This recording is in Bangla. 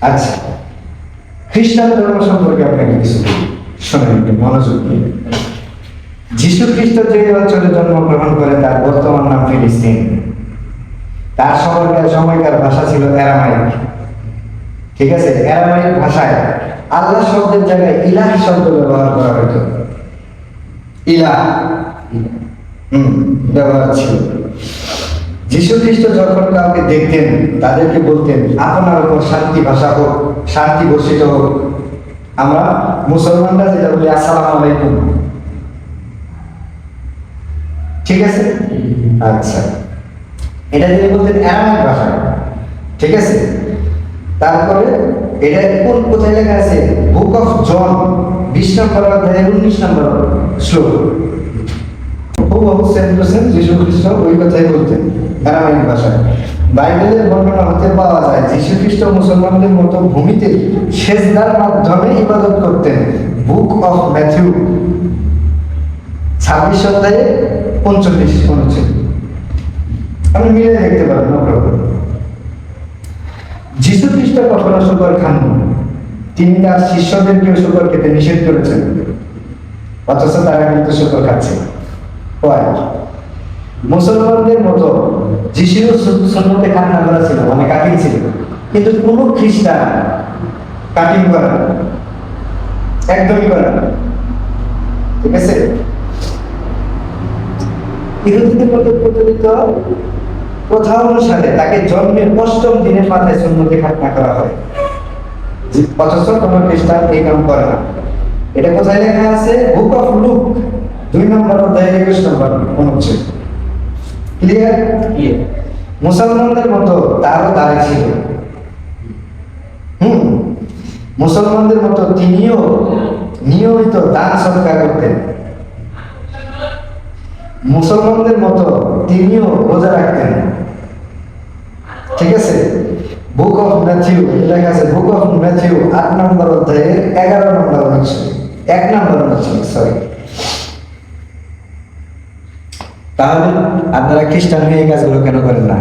আচ্ছা, খ্রিস্টান ধর্ম সম্পর্কে আপনাকে কিছু শোনেন, একটু মনোযোগ দিয়ে। যীশু খ্রিস্ট যে অঞ্চলে জন্মগ্রহণ করে তার বর্তমান নাম ফিলিস্তিন। তার সময়কার ভাষা ছিল অ্যারামাইক। ঠিক আছে, অ্যারামাইক ভাষায় আল্লাহ শব্দের জায়গায় ইলাহ শব্দ ব্যবহার করা হতো। ইলাহ ব্যবহার ছিল। যীশু খ্রিস্ট যখন কাউকে দেখতেন তাদেরকে বলতেন, আপনার উপর শান্তি ভাষা হোক, শান্তি বর্ষিত হোক। আমরা মুসলমানরা যেটা বলি আসসালামু আলাইকুম। ঠিক আছে, আচ্ছা, এটা তিনি বলতেন অ্যারামাইক ভাষায়। ঠিক আছে, তারপরে এটা কোথায় লেখা আছে? বুক অফ জন 20 নম্বর অধ্যায়ের 19 নম্বর শ্লোক। যীশু খ্রিস্ট ওই কথাই বলতেন অ্যারামাইক ভাষায়। বাইবেলের বর্ণনা হতে পাওয়া যায় যীশু খ্রিস্ট মুসলমানদের মতো ভূমিতে সেজদার মাধ্যমে ইবাদত করতেন। বুক অফ ম্যাথিউ 26 অধ্যায়ে 45 অনুচ্ছেদ। আপনি মিলে দেখতে পারেন, নো প্রবলেম। যীশু খ্রিস্ট কখনো শুকর খাননি। তিনি তার শিষ্যদেরকে শুকর খেতে নিষেধ করেছেন, অথচ তারা কিন্তু শুকর খাচ্ছে। মুসলমানদের মতো যিশুর সুন্নতে কান্না করা ছিল, মানে কাটিং ছিল, কিন্তু কোন খ্রিস্টান কাটিং করে না, একদমই করে না। ঠিক আছে, ইহুদিদের মধ্যে প্রচলিত প্রথা অনুসারে তাকে জন্মের 8ম দিনের মাথায় সুন্নতে খাতনা করা হয়, অথচ কোন খ্রিস্টান এই কাম করে না। এটা কোথায় লেখা আছে? বুক অফ লুক 2 নম্বর অধ্যায় 21 নম্বর অনুচ্ছেদ। ক্লিয়ার? মুসলমানদের মতো তারও দাড়ি ছিল। মুসলমানদের মতো তিনিও নিয়মিত দান সদকা করতেন। মুসলমানদের মতো তিনিও রোজা রাখতেন। ঠিক আছে, বুক অফ ম্যাথিউ লেখা আছে, বুক অফ ম্যাথিউ 8 নম্বর অধ্যায়ের 11 নম্বর অনুচ্ছেদ, 1 নম্বর অনুচ্ছেদ, সরি। তাহলে আপনারা খ্রিস্টান হয়ে এই কাজগুলো কেন করেন না?